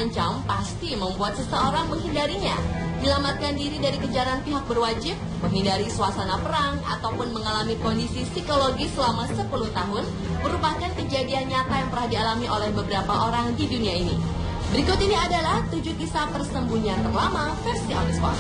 terancam pasti membuat seseorang menghindarinya. Menyelamatkan diri dari kejaran pihak berwajib, menghindari suasana perang, ataupun mengalami kondisi psikologis selama 10 tahun merupakan kejadian nyata yang pernah dialami oleh beberapa orang di dunia ini. Berikut ini adalah 7 kisah persembunyian terlama versi On The Spot.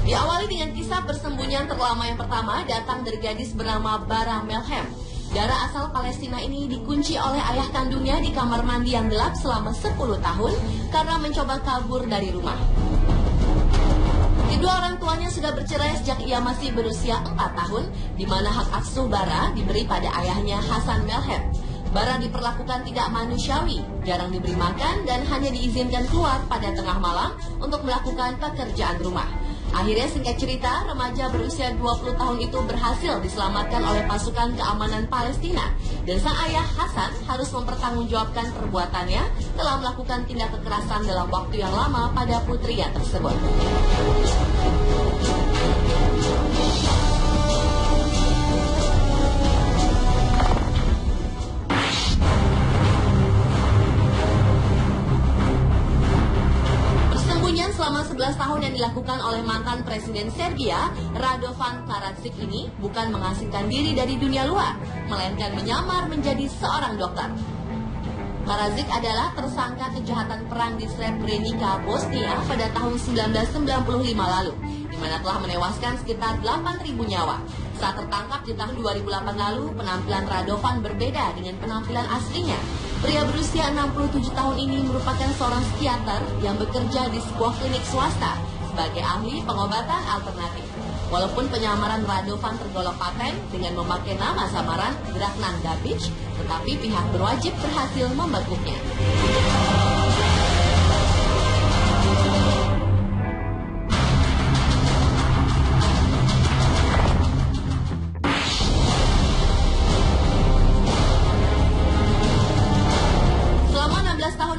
Diawali dengan kisah persembunyian terlama yang pertama datang dari gadis bernama Bara Melhem. Dara asal Palestina ini dikunci oleh ayah kandungnya di kamar mandi yang gelap selama 10 tahun karena mencoba kabur dari rumah. Kedua orang tuanya sudah bercerai sejak ia masih berusia 4 tahun, di mana hak asuh Bara diberi pada ayahnya Hasan Melhem. Bara diperlakukan tidak manusiawi, jarang diberi makan dan hanya diizinkan keluar pada tengah malam untuk melakukan pekerjaan rumah. Akhirnya singkat cerita, remaja berusia 20 tahun itu berhasil diselamatkan oleh pasukan keamanan Palestina. Dan sang ayah Hasan harus mempertanggungjawabkan perbuatannya telah melakukan tindak kekerasan dalam waktu yang lama pada putrinya tersebut. Selama 11 tahun yang dilakukan oleh mantan Presiden Serbia, Radovan Karadzic ini bukan mengasingkan diri dari dunia luar, melainkan menyamar menjadi seorang dokter. Karadzic adalah tersangka kejahatan perang di Srebrenica, Bosnia pada tahun 1995 lalu, di mana telah menewaskan sekitar 8.000 nyawa. Saat tertangkap di tahun 2008 lalu, penampilan Radovan berbeda dengan penampilan aslinya. Pria berusia 67 tahun ini merupakan seorang psikiater yang bekerja di sebuah klinik swasta sebagai ahli pengobatan alternatif. Walaupun penyamaran Radovan tergolong paten dengan memakai nama samaran Dragnan Dabic, tetapi pihak berwajib berhasil membekuknya.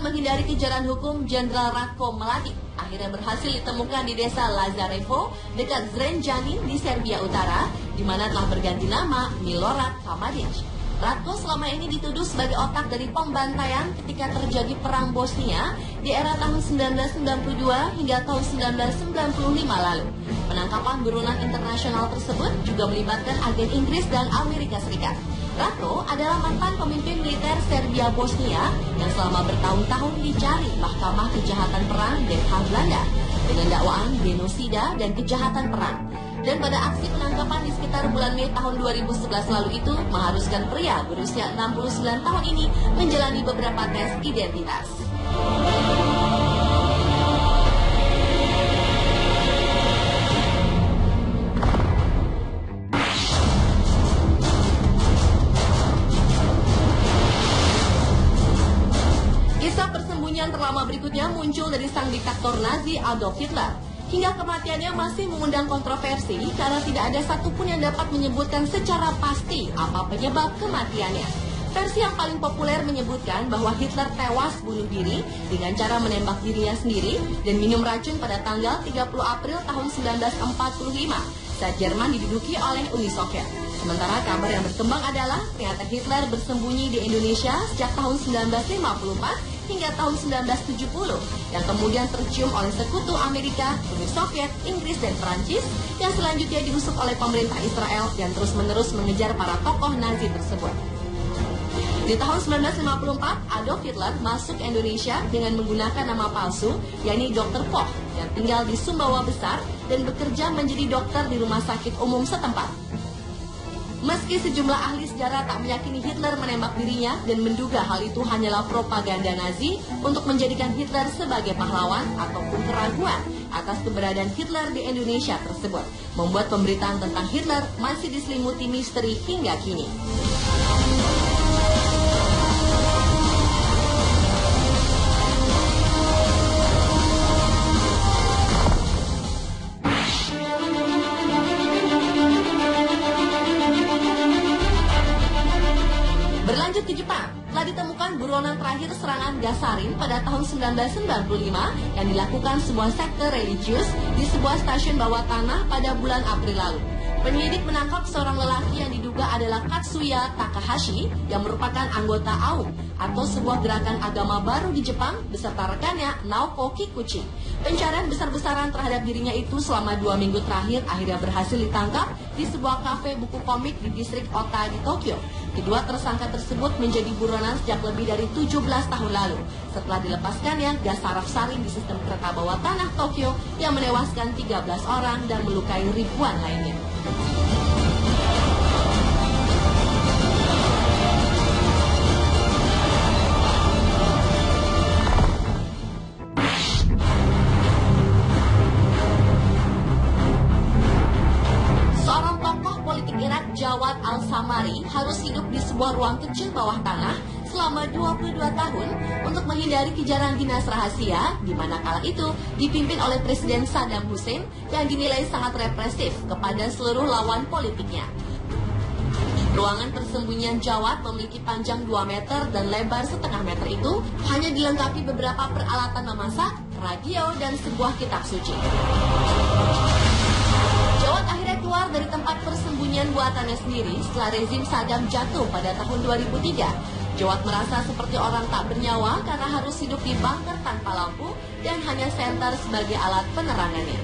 Menghindari kejaran hukum, Jenderal Ratko Mladic akhirnya berhasil ditemukan di desa Lazarevo dekat Zrenjanin di Serbia Utara, di mana telah berganti nama Milorad Kamadic. Ratko selama ini dituduh sebagai otak dari pembantaian ketika terjadi perang Bosnia di era tahun 1992 hingga tahun 1995 lalu. Penangkapan buronan internasional tersebut juga melibatkan agen Inggris dan Amerika Serikat. Ratko adalah mantan pemimpin militer Serbia Bosnia yang selama bertahun-tahun dicari Mahkamah Kejahatan Perang Den Haag Belanda dengan dakwaan genosida dan kejahatan perang. Dan pada aksi penangkapan di sekitar bulan Mei tahun 2011 lalu itu mengharuskan pria berusia 69 tahun ini menjalani beberapa tes identitas. Kisah persembunyian terlama berikutnya muncul dari sang diktator Nazi Adolf Hitler. Hingga kematiannya masih mengundang kontroversi karena tidak ada satupun yang dapat menyebutkan secara pasti apa penyebab kematiannya. Versi yang paling populer menyebutkan bahwa Hitler tewas bunuh diri dengan cara menembak dirinya sendiri dan minum racun pada tanggal 30 April tahun 1945 saat Jerman diduduki oleh Uni Soviet. Sementara kabar yang berkembang adalah ternyata Hitler bersembunyi di Indonesia sejak tahun 1954 hingga tahun 1970 yang kemudian tercium oleh sekutu Amerika, Uni Soviet, Inggris, dan Perancis yang selanjutnya diusuk oleh pemerintah Israel dan terus-menerus mengejar para tokoh Nazi tersebut. Di tahun 1954, Adolf Hitler masuk Indonesia dengan menggunakan nama palsu, yakni Dr. Koch, yang tinggal di Sumbawa Besar dan bekerja menjadi dokter di rumah sakit umum setempat. Meski sejumlah ahli sejarah tak meyakini Hitler menembak dirinya dan menduga hal itu hanyalah propaganda Nazi untuk menjadikan Hitler sebagai pahlawan ataupun keraguan atas keberadaan Hitler di Indonesia tersebut, membuat pemberitaan tentang Hitler masih diselimuti misteri hingga kini. Berlanjut ke Jepang, telah ditemukan buronan terakhir serangan Gasarin pada tahun 1995 yang dilakukan sebuah sekte religius di sebuah stasiun bawah tanah pada bulan April lalu. Penyidik menangkap seorang lelaki yang diduga adalah Katsuya Takahashi yang merupakan anggota AUM atau sebuah gerakan agama baru di Jepang beserta rekannya Naoko Kikuchi. Pencarian besar-besaran terhadap dirinya itu selama 2 minggu terakhir akhirnya berhasil ditangkap di sebuah kafe buku komik di distrik Ota di Tokyo. Kedua tersangka tersebut menjadi buronan sejak lebih dari 17 tahun lalu setelah dilepaskannya gas saraf sarin di sistem kereta bawah tanah Tokyo yang menewaskan 13 orang dan melukai ribuan lainnya. Jawad Al-Samari harus hidup di sebuah ruang kecil bawah tanah selama 22 tahun untuk menghindari kejaran dinas rahasia di mana kala itu dipimpin oleh Presiden Saddam Hussein yang dinilai sangat represif kepada seluruh lawan politiknya. Ruangan persembunyian Jawad memiliki panjang 2 meter dan lebar setengah meter itu hanya dilengkapi beberapa peralatan memasak, radio, dan sebuah kitab suci. Jawad akhirnya keluar dari tempat persembunyian buatannya sendiri setelah rezim Saddam jatuh pada tahun 2003. Jawad merasa seperti orang tak bernyawa karena harus hidup di bunker tanpa lampu dan hanya senter sebagai alat penerangannya.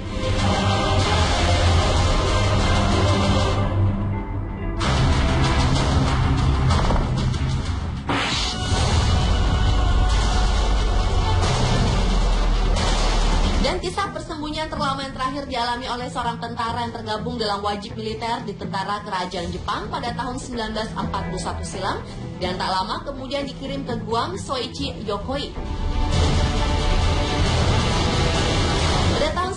Dan kisah persembunyian terlama yang terakhir dialami oleh seorang tentara yang tergabung dalam wajib militer di tentara kerajaan Jepang pada tahun 1941 silam dan tak lama kemudian dikirim ke Guam Soichi Yokoi. Pada tahun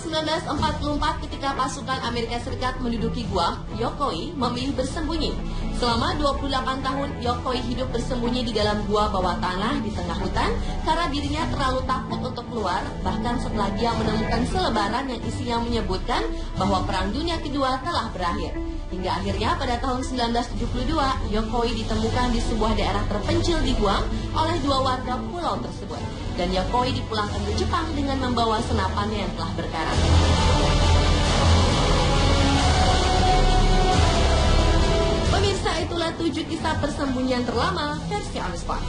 1944 ketika pasukan Amerika Serikat menduduki Guam, Yokoi memilih bersembunyi. Selama 28 tahun, Yokoi hidup bersembunyi di dalam gua bawah tanah di tengah hutan karena dirinya terlalu takut untuk keluar, bahkan setelah dia menemukan selebaran yang isinya menyebutkan bahwa Perang Dunia Kedua telah berakhir. Hingga akhirnya pada tahun 1972, Yokoi ditemukan di sebuah daerah terpencil di Guam oleh 2 warga pulau tersebut. Dan Yokoi dipulangkan ke Jepang dengan membawa senapannya yang telah berkarat. Pemirsa, itulah 7 kisah persembunyian terlama versi On The Spot.